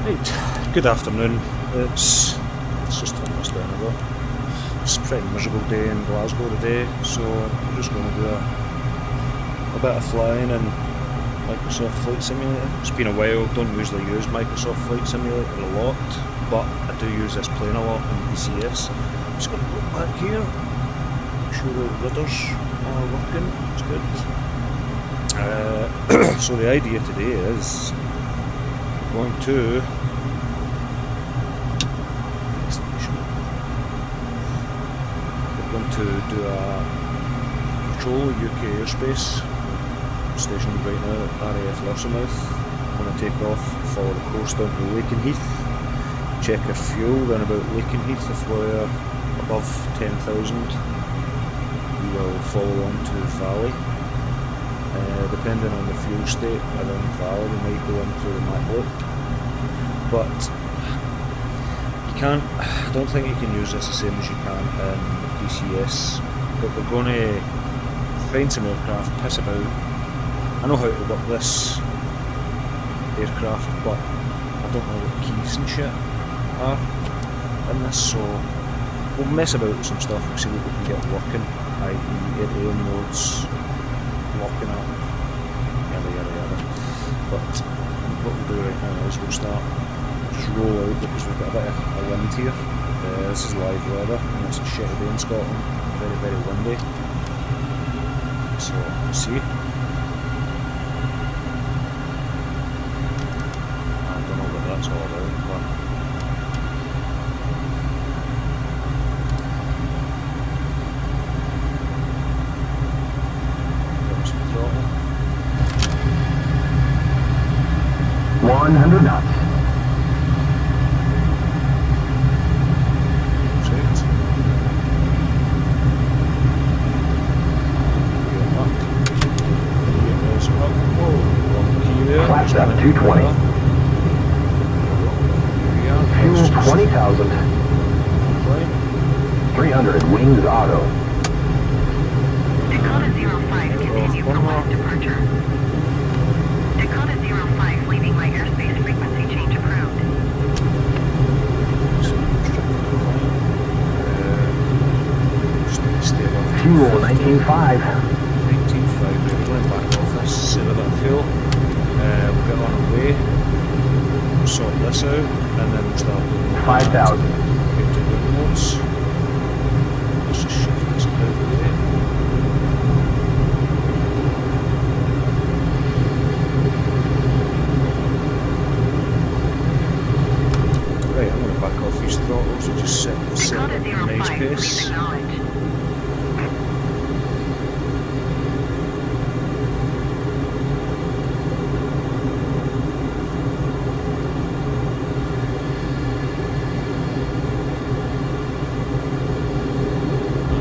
Right, good afternoon. It's just almost an hour. It's a pretty miserable day in Glasgow today, so I'm just going to do a bit of flying in Microsoft Flight Simulator. It's been a while, don't usually use Microsoft Flight Simulator a lot, but I do use this plane a lot in BCS. I'm just going to go back here, make sure the rudders are working, it's good. So the idea today is going to do a patrol UK airspace. I'm stationed right now at RAF Lorsomouth. I'm going to take off, follow the coast down to Lakenheath, check our fuel, then about Lakenheath. If we're above 10,000 we will follow on to Valley. Depending on the fuel state around Valley we might go into the map loop, but I don't think you can use this the same as you can in BCS, but we're going to find some aircraft, piss about. I know how to work this aircraft, but I don't know what keys and shit are in this, so we'll mess about with some stuff and see what we can get working, i.e. airborne modes, locking up, yada yada yada. But what we'll do right now is we'll start, just roll out because we've got a bit of a wind here. This is live weather and it's a shitty day in Scotland, very very windy. So let's see. I don't know what that's all about, but there's some throttle. 100 knots. Flaps up 220. Fuel 20,000. 300 wings auto. Dakota 05 continue for west departure. Dakota 05 leaving my airspace frequency change approved. Fuel 19.5. 19.5, we're going back off this, save a bit of fuel. We'll get on our way, sort this out, and then we'll start doing 5,000. Notes. Let's just shift this out of the way. Right, I'm going to back off these throttles and just set a nice pace.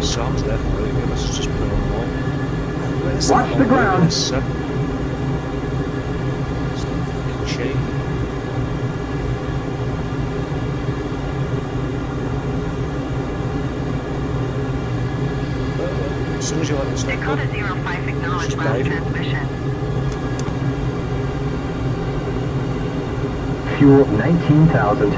Sam's definitely good. Let's just put on one. Watch the ground. It's not fucking shame. As soon as you let this thing go, Dakota 05 acknowledge just last dive. transmission. Fuel 19,000.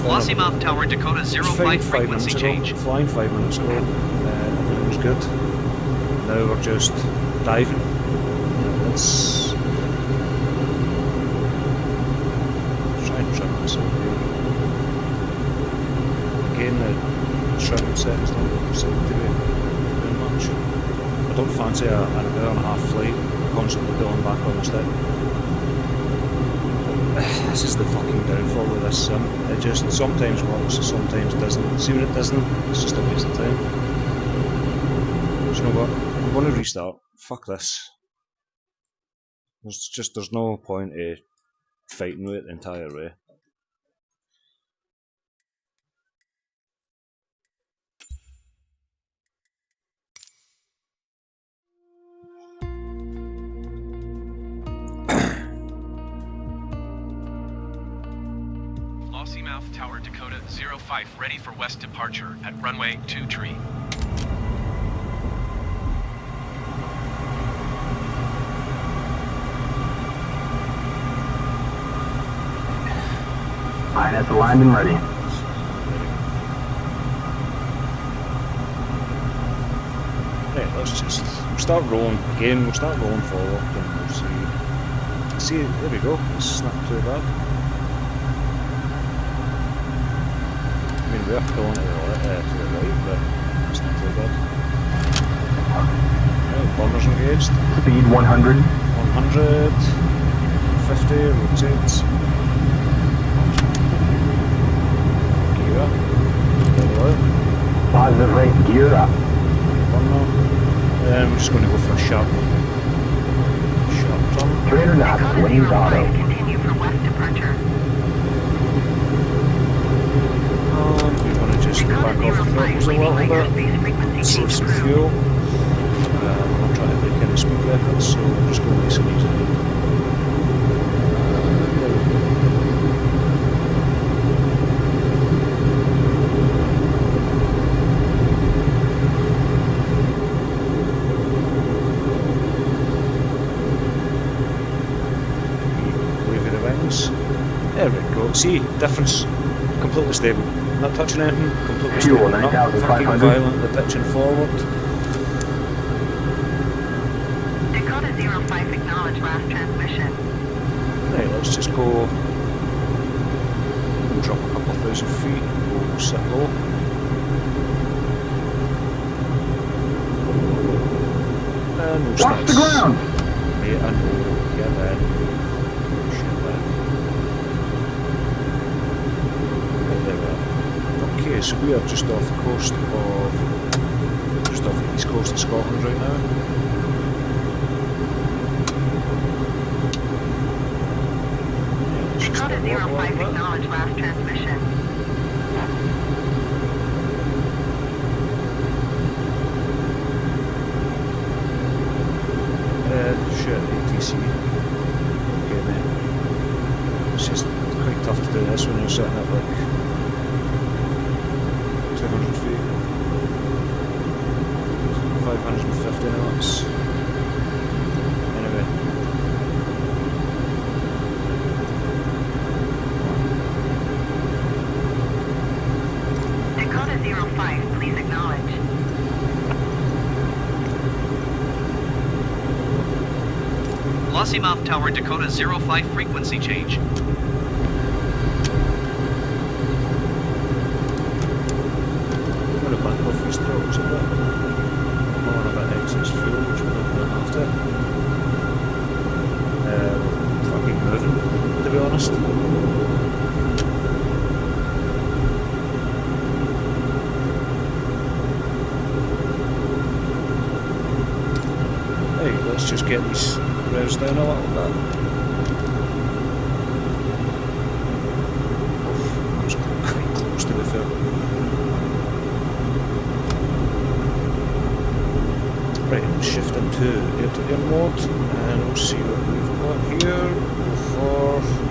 Lossiemouth Tower, Dakota 05 frequency change. Flying 5 minutes ago, everything was good. Now we're just diving. Let's try and trim this out here. Again, the trim settings don't seem to be doing much. I don't fancy an hour and a half flight constantly going back on the stick. This is the fucking downfall with this sim. It just sometimes works, sometimes doesn't. See when it doesn't, it's just a waste of time. Do you know what? I'm going to restart. Fuck this. There's no point in fighting with it the entire way. Lossiemouth Tower, Dakota 05 ready for west departure at runway 23. Lioness aligned and ready. Right, let's just start rolling again. We'll start rolling forward and we'll see. See, there we go. It's not too bad. I mean, we are pulling to the right, but it's not too bad. Right, bombers engaged. Speed 100. 100, 50, rotate. Gear up. Level out. Positive rate, gear up. One more. I'm just going to go for a sharp turn. 300 knots, Dakota wings 05, auto. continue for west departure. And we're going to just Dakota back off the 05, throttles a leaving little by bit. airspace frequency Save change some approved. fuel. We're not trying to break any speed records, so we'll just go nice and easy. Wavy the wings. There we go. See, difference. Completely stable. Not touching anything. Completely Fuel, stable. Not fucking 9,500. violently pitching forward. Dakota 05, acknowledge last transmission. Right, let's just go. We'll drop a couple of thousand feet. We'll sit low. And we'll Watch the ground! Mate, I know. Yeah, man. Shit, man. Right, there we are. Okay, so we are just off the coast of. Just off the east coast of Scotland right now. Yeah, let's just Dakota have a walk 05, along that. acknowledge last transmission. Shit, ATC. Okay, mate. It's just quite tough to do this when you're sitting at like 200 feet. 550 knots. Anyway. Dakota 05, please acknowledge. Lossiemouth Tower, Dakota 05, frequency change. I'm going to back off these throttles a bit. I'm on a bit excess fuel, which we're not going to have to. Fucking moving, to be honest. Hey, let's just get these revs down a little bit. That was quite close to be fair. Right, let's shift into air-to-air mode and we'll see what we've got here. Go for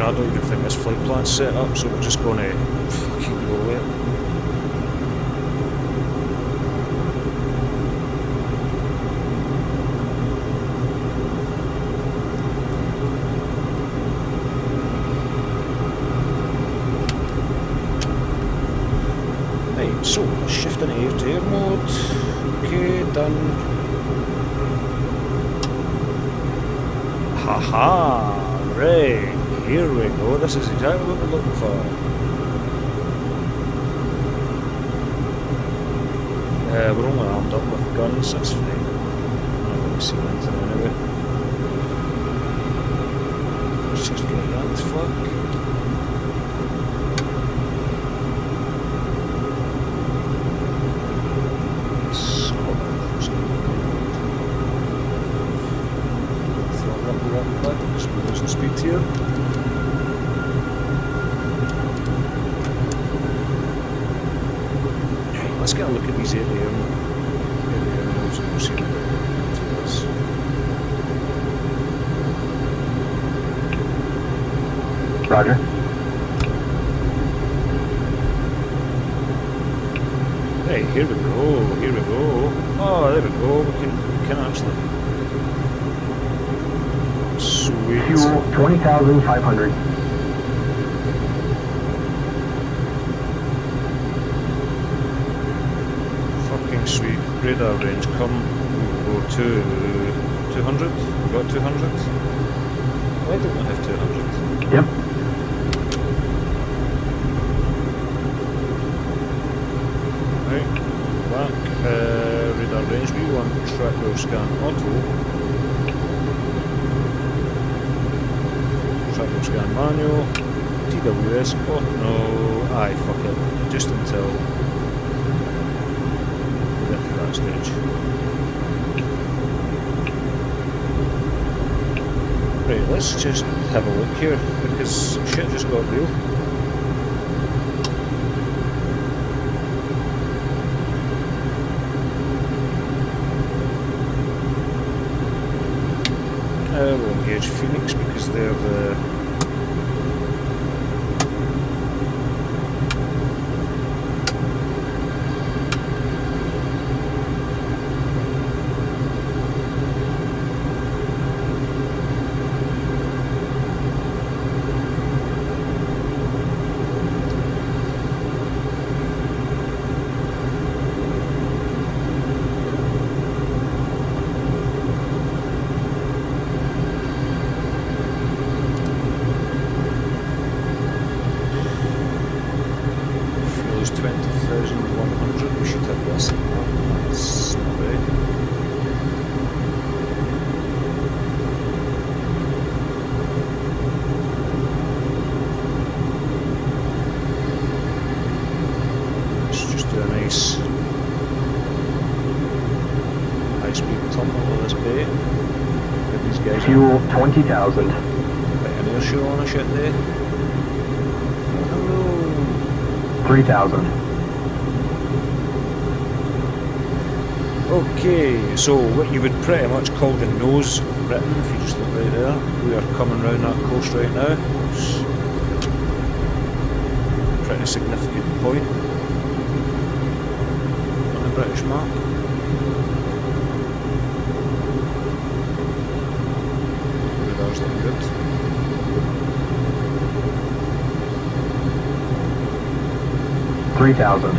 I don't even think this flight plan's set up, so we're just going to fucking go with it. Right, so shifting air-to-air mode. Okay, done. Haha, right. Here we go, this is exactly what we're looking for. We're only armed up with guns, that's fine. I'm not going to see anything anyway. Let's just get that fuck. Throw up the right back, just losing speed here. Let's get a look at these air modes and we'll see what we can do to this. Roger. Right, here we go, here we go. Oh, there we go, we can actually... Sweet. Fuel 20,500. Fucking sweet. Radar range, come. We'll go to 200. We got 200. Why don't we have 200? Yep. Right, back. Radar range, we want track wheel scan auto. Track wheel scan manual. TWS, oh no, aye, fuck it. Just until we get to that stage. Right, let's just have a look here, because shit just got real. We'll engage Phoenix because they're the... Fuel's 20,100, we should have less than that, that's not bad. Let's just do a nice high-speed tunnel of this bay. Give these guys Fuel 20,000. a bit of air show on a shit day. Hello. 3,000. Okay, so what you would pretty much call the nose of Britain, if you just look right there. We are coming round that coast right now. It's a pretty significant point on the British map. Radar's looking good. Three thousand.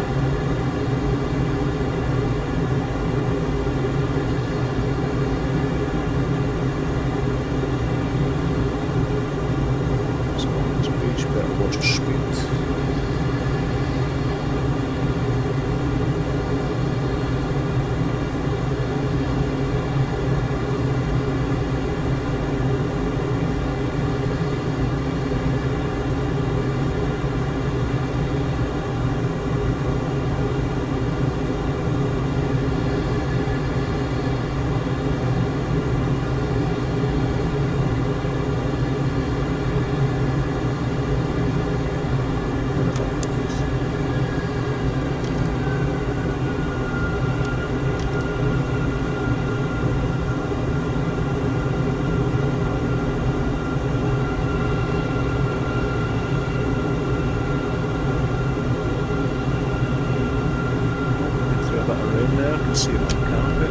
So on this beach, better watch your speed. Let's see if I can count it.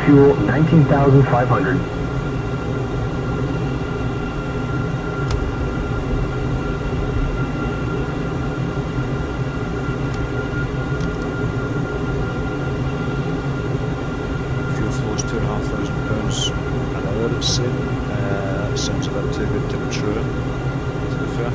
Fuel 19,500. £2,500 an hour, it's saying. Sounds a bit too good to be true, to be fair.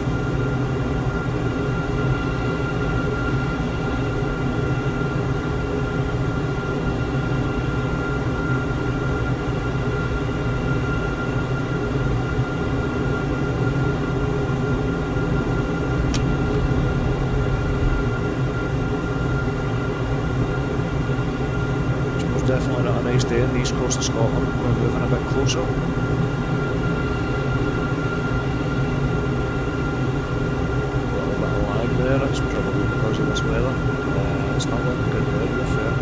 Definitely not a nice day on the east coast of Scotland. We're moving a bit closer. it's not looking good there, you're fair.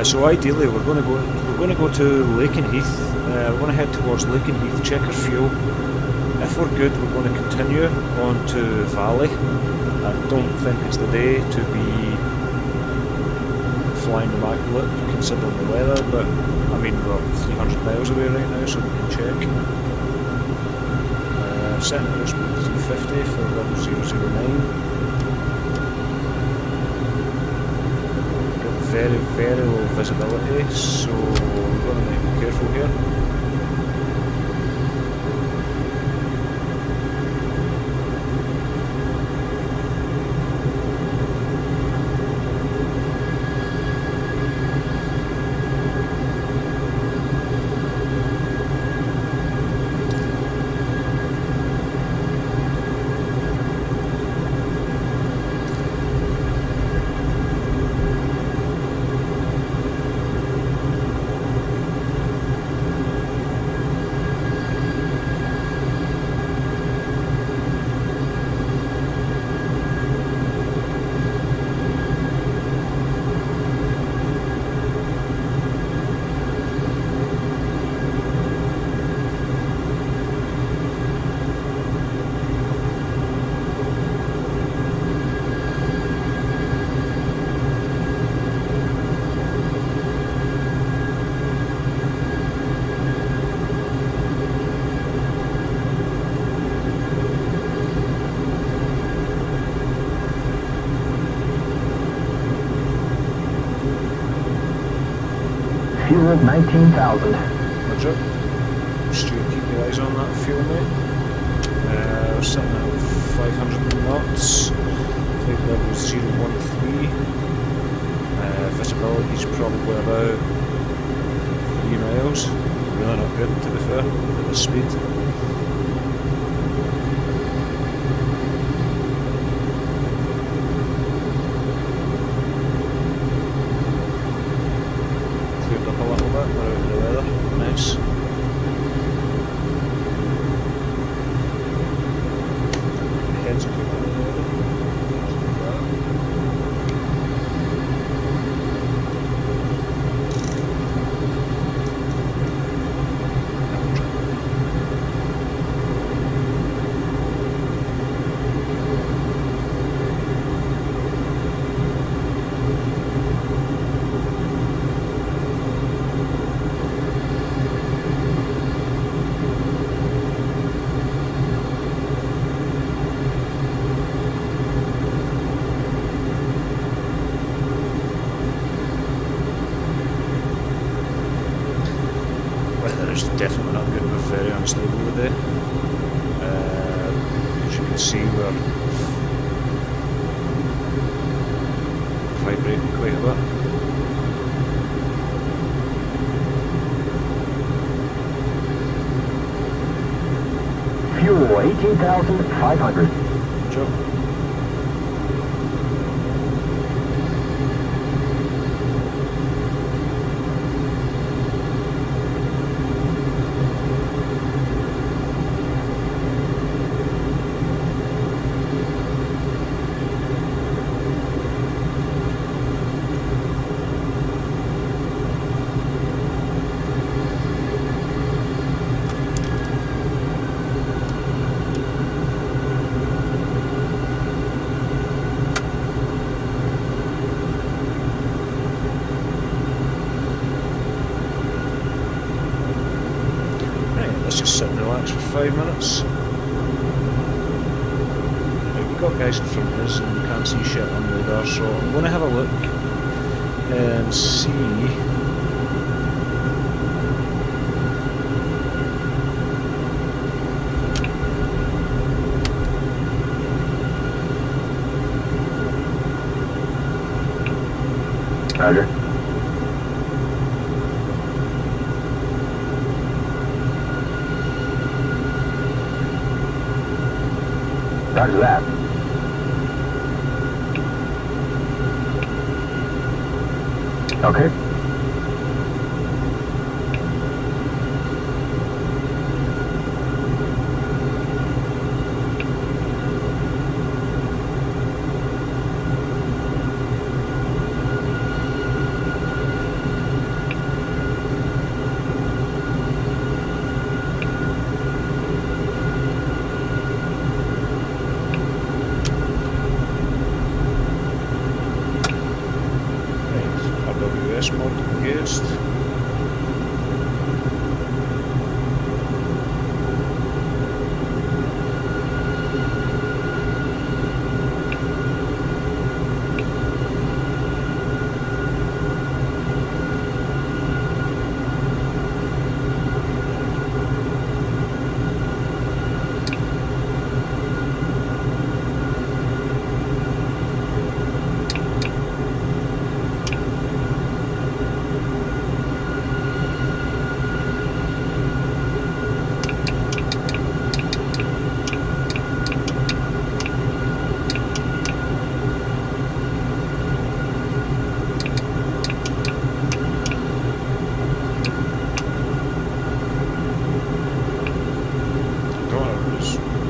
So ideally we're going to go to Lakenheath. We're going to head towards Lakenheath, check our fuel. If we're good, we're going to continue on to Valley. I don't think it's the day to be flying immaculate considering the weather, but I mean we're 300 miles away right now, so we can check. Setting airspeed 250 for level 009. Very, very low visibility, so we're going to need to be careful here. Fuel 19,000. Roger. Stuart, keep your eyes on that fuel, mate. We're sitting at 500 knots. Flight level 013. Visibility is probably about 3 miles. Really not good, to be fair, at this speed. Nice. Heads up. It's definitely not good, we're very unstable today. As you can see, we're vibrating quite a bit. Fuel 18,500. Sure. Let's just sit and relax for 5 minutes. Right, we've got guys in front of us and we can't see shit on the radar, so I'm going to have a look and see. Roger. Roger that. Okay. RWS mod engaged.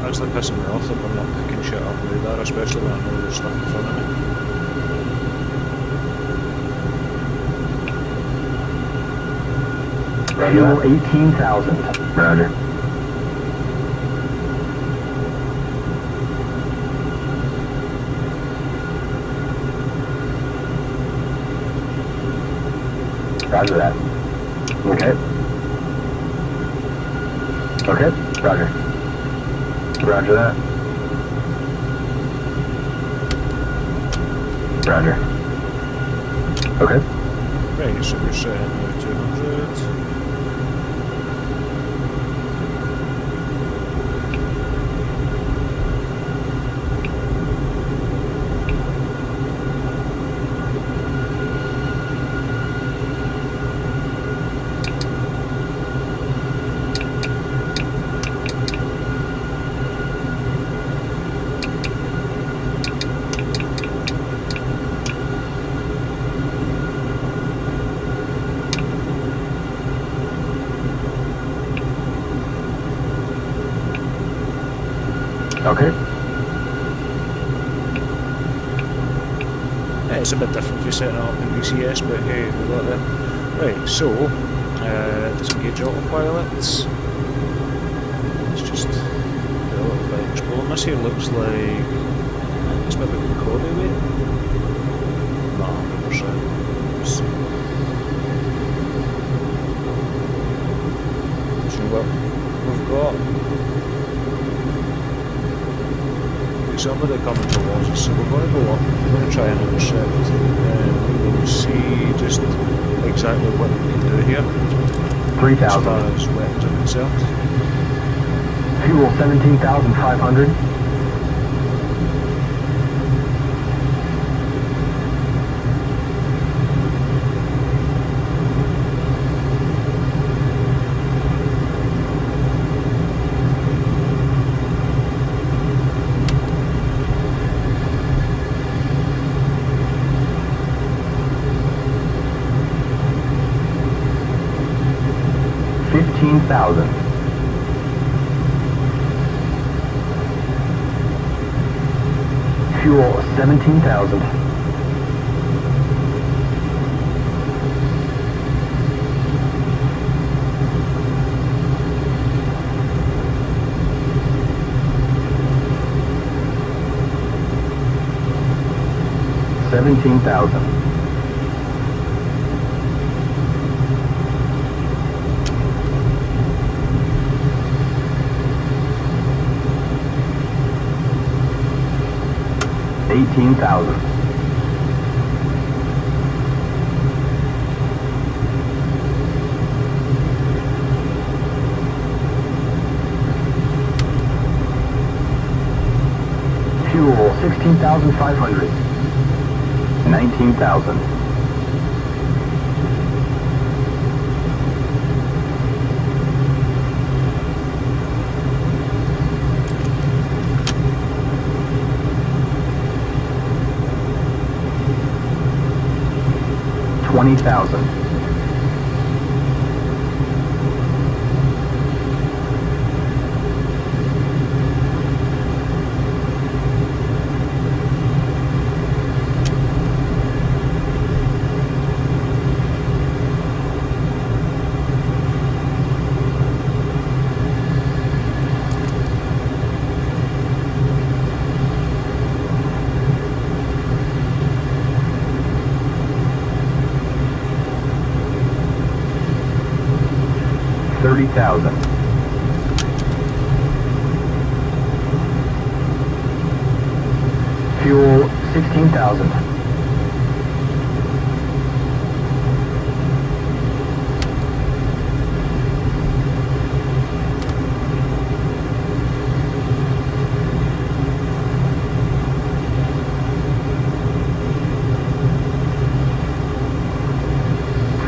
Actually pissing me off that we're not picking shit up radar, especially when I know there's stuff in front of me. Fuel 18,000. Roger. Roger that. Okay. Okay. Roger. Roger that. Roger. Okay. Right, so we're setting now 200. Okay. Yeah, it's a bit different for setting it up in VCS, but hey, we got there. Right, so, disengage autopilots. Let's just do a little bit of exploring. This here looks like it's maybe Cody way. Not 100%. Let's see. So what we've got. Somebody coming towards us, so we're going to go up, we're going to try and intercept, we will see just exactly what we can do here, 3,000. as far as weapons are concerned. Fuel 17,500. $15,000. Fuel 17,000. $17,000. $18,000. Fuel 16,500. 19,000. $20,000. 20,000. $30,000. Fuel, 16,000.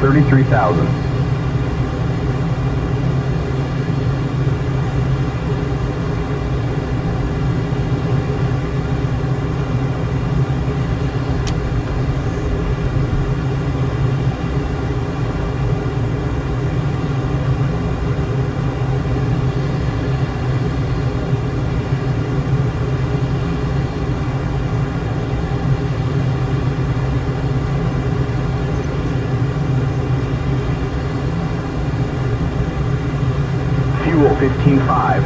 $33,000. Fuel, 15.5.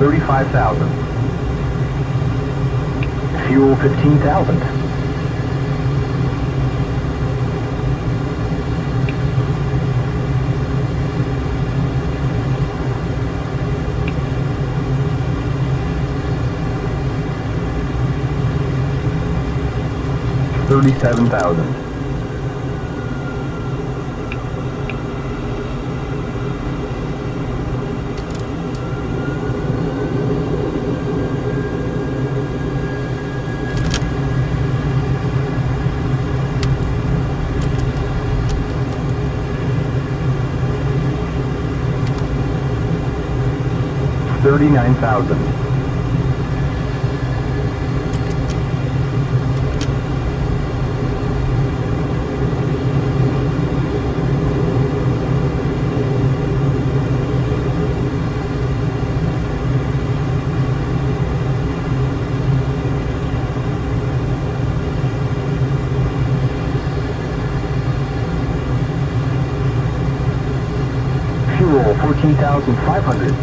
$35,000. Fuel, 15,000. $37,000. $39,000. Fuel, 14,500.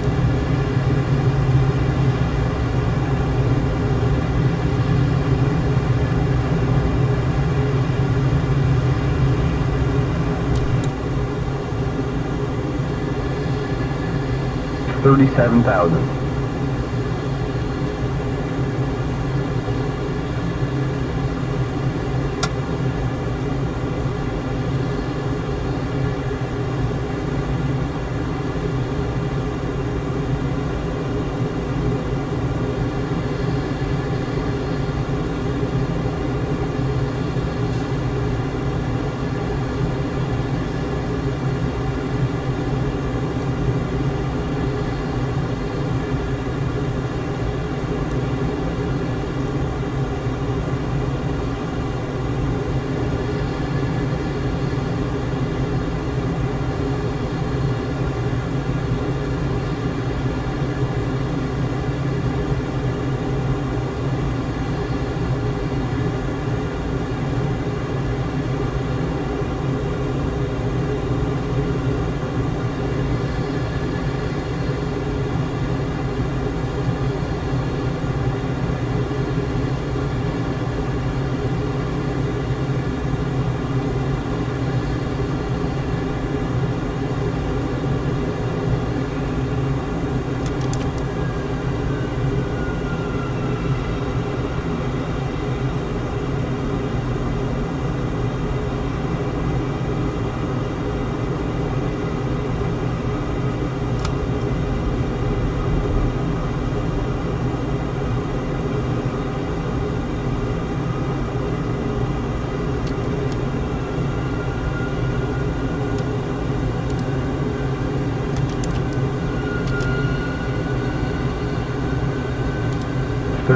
$37,000.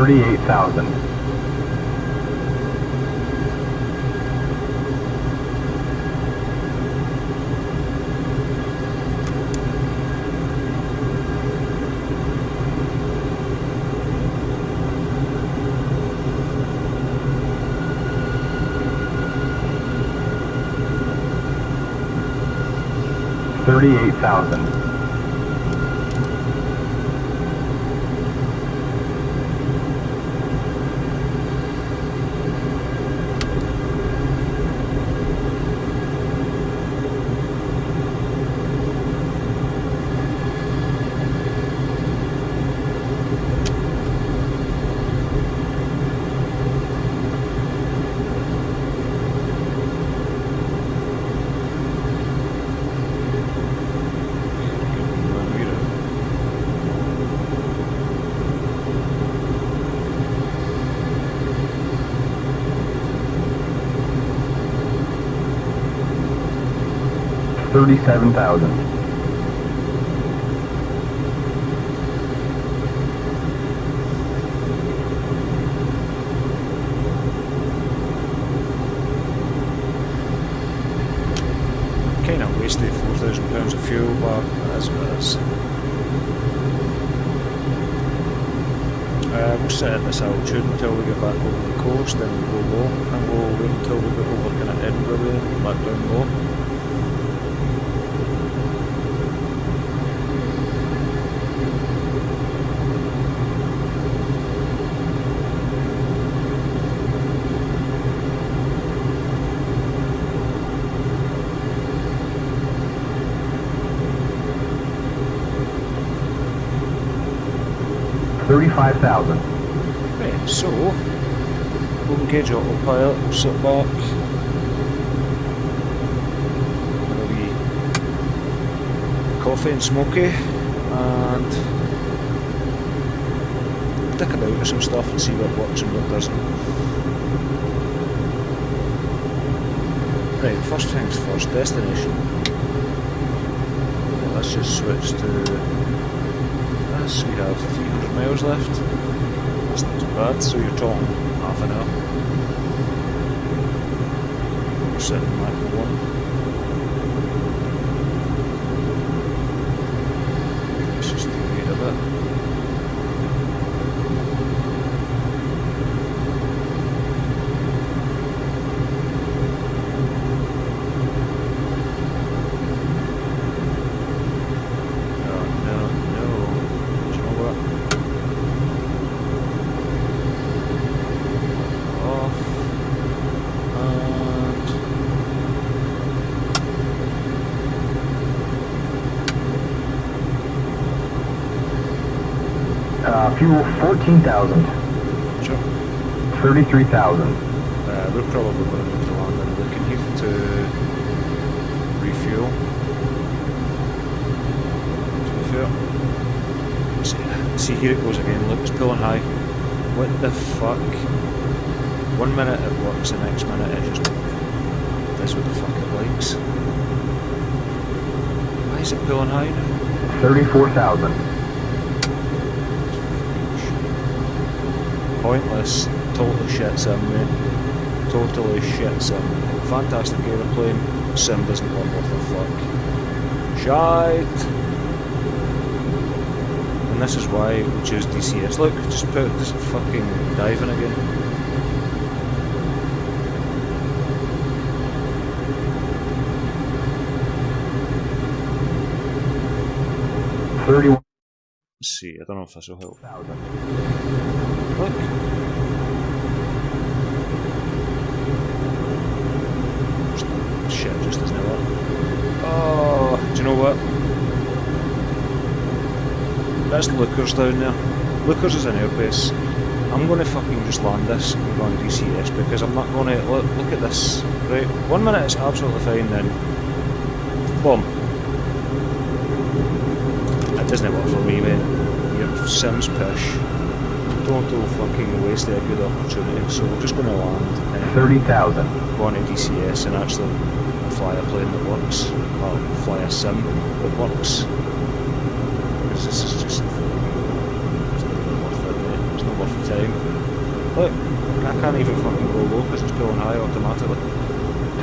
38,000. $38,000. $37,000. Kind of wasted £4,000 of fuel, but as it is. We'll sit at this altitude until we get back over the coast, then we'll go low, and we'll wait until we get over kind of Edinburgh way, back down low. $35,000. Right, so we'll engage autopilot, we'll sit back. Have a wee coffee and smoky, and dick about with some stuff and see what works and what doesn't. Right, first things first, destination. Well, let's just switch to this. We have 300 miles left. That's not too bad, so you're talking half an hour. We're sitting Mach 1. Let's just deviate a bit. Fuel 14,000. Sure. 33,000. We're probably going to need to land in Lakenheath to refuel. See, here it goes again. Look, it's pulling high. What the fuck? 1 minute it works, the next minute it just does what the fuck it likes. Why is it pulling high now? 34,000. Pointless, totally shit sim, mate. Totally shit sim. Fantastic aeroplane, sim doesn't work worth a fuck. Shite! And this is why we choose DCS. Look, just put this fucking diving again. Let's see, I don't know if this will help. Look. Shit, just doesn't work. Oh, do you know what? That's Lookers down there. Lookers is an airbase. I'm going to fucking just land this and go on DCS because I'm not going to... Look at this. Right, 1 minute it's absolutely fine, then... Boom. It doesn't work for me, mate. Your sim's pish. Total fucking waste of a good opportunity, so we're just going to land 30,000. Go on to DCS and actually fly a plane that works, well, fly a sim that works, because this is just, it's not worth it, mate. It's not worth the time. Look, I can't even fucking go low because it's pulling high automatically.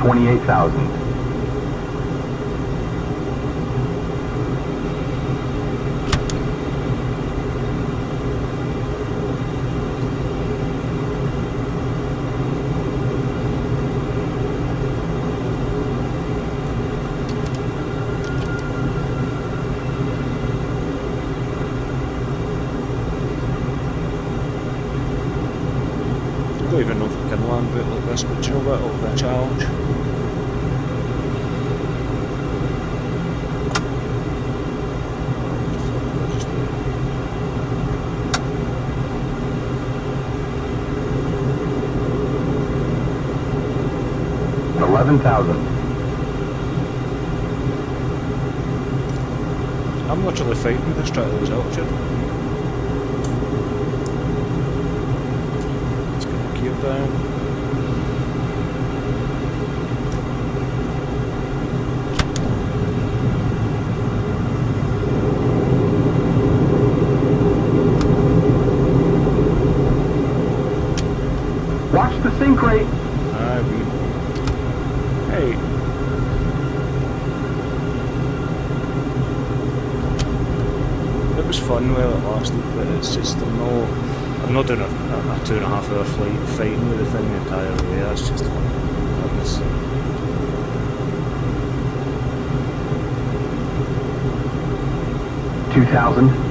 28,000. I don't even know if we can land boot like this, but do you know what, it'll be a challenge. I'm literally fighting with this trying to lose altitude. Let's get the gear down. Watch the sink rate. Hey. It was fun while it lasted, but it's just I'm not doing a 2.5 hour flight fighting with the thing the entire way. That's just madness. $2,000.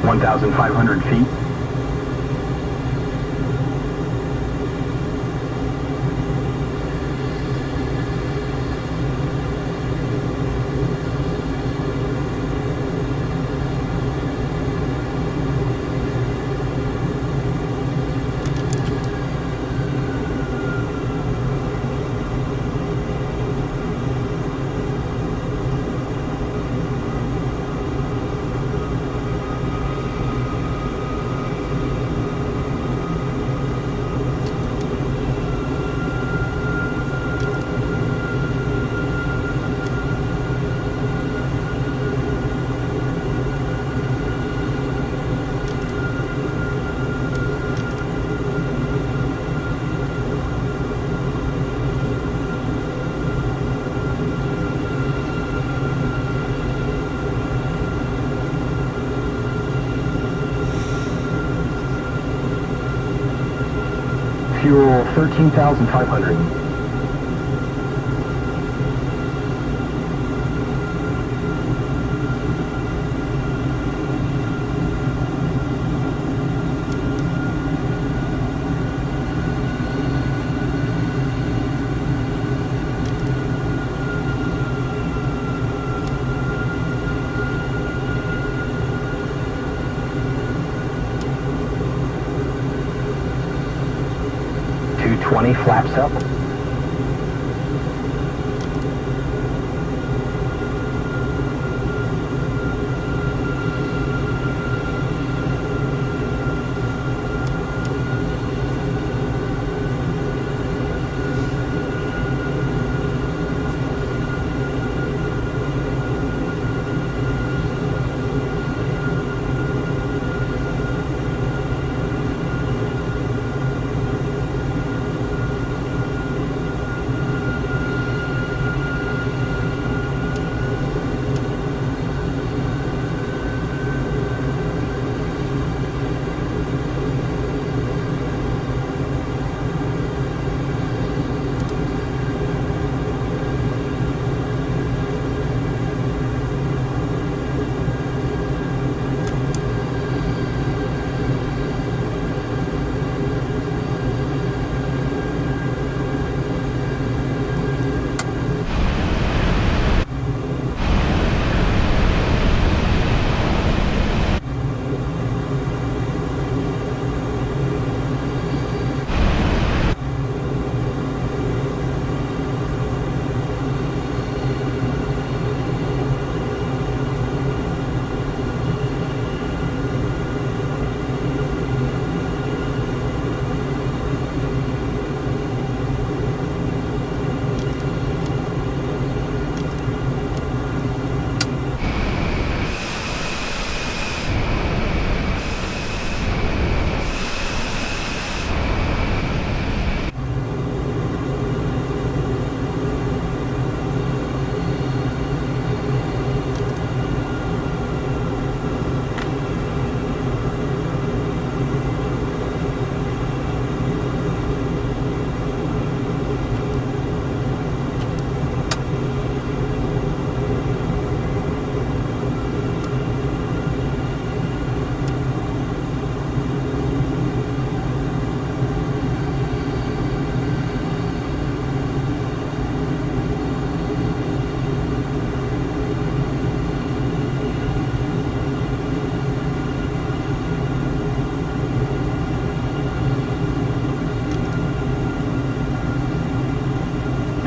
$1,500 feet. Fuel 13,500. $220 flaps up.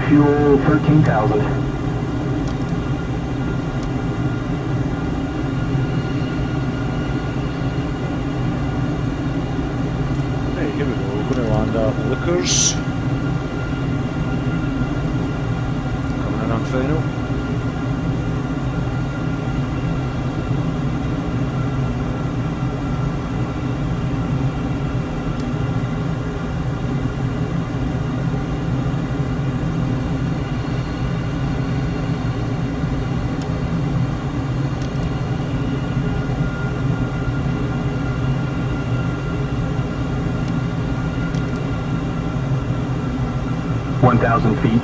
fuel 13,000. Right, here we go. We're going to land at Lookers. Coming in on final. $1,000 feet.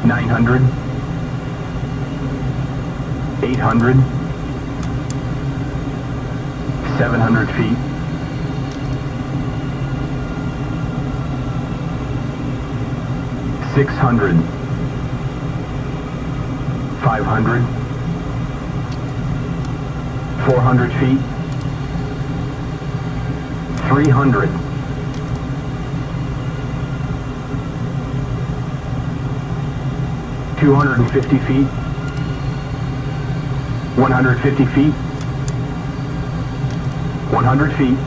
900. 800. 700 feet. 600. 500. 400 feet. 300. 250 feet, 150 feet, 100 feet,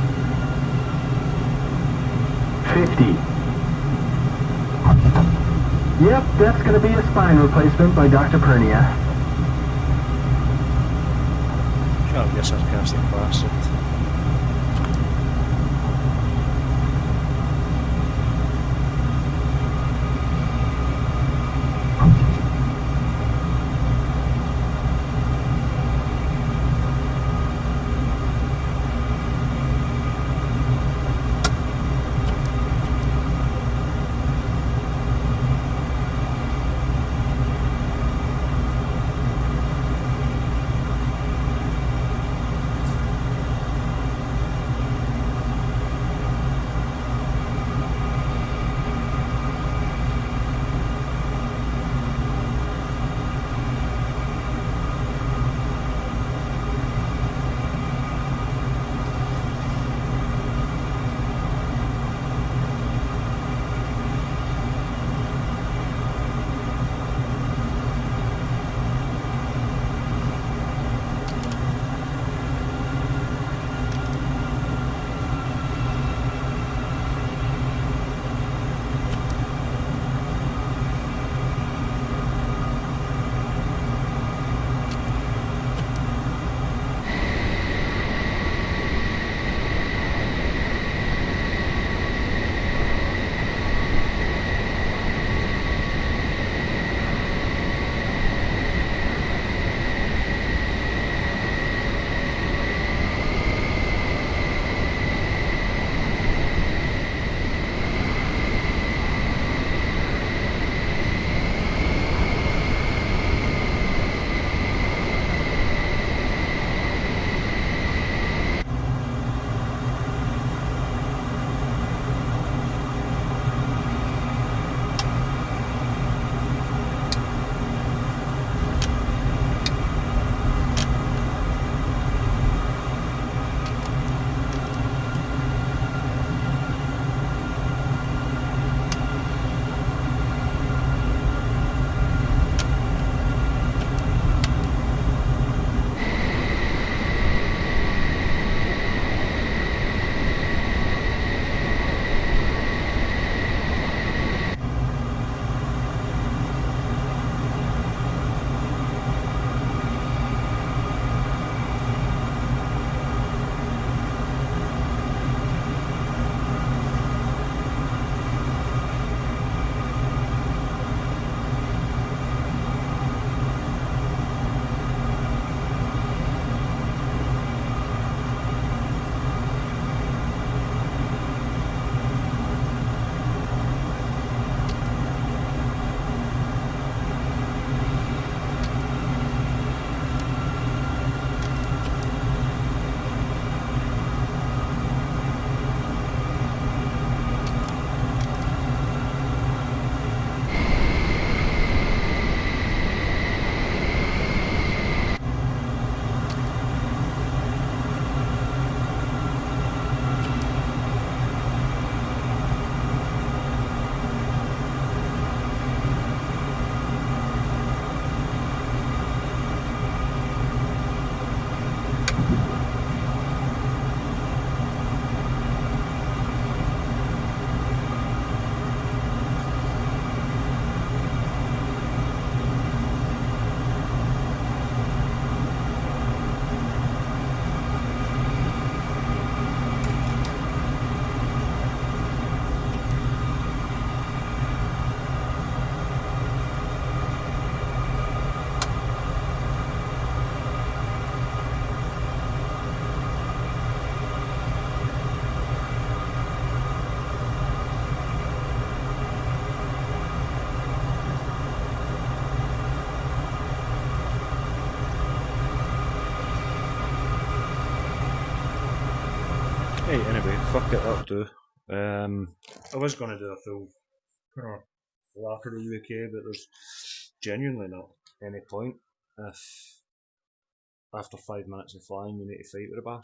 50. Yep, that's going to be a spine replacement by Dr. Pernia. Trying to be a sarcastic bastard. Hey, anyway, fuck it, that'll do. I was going to do a full lap of the UK, but there's genuinely not any point if after 5 minutes of flying you need to fight with a bastard.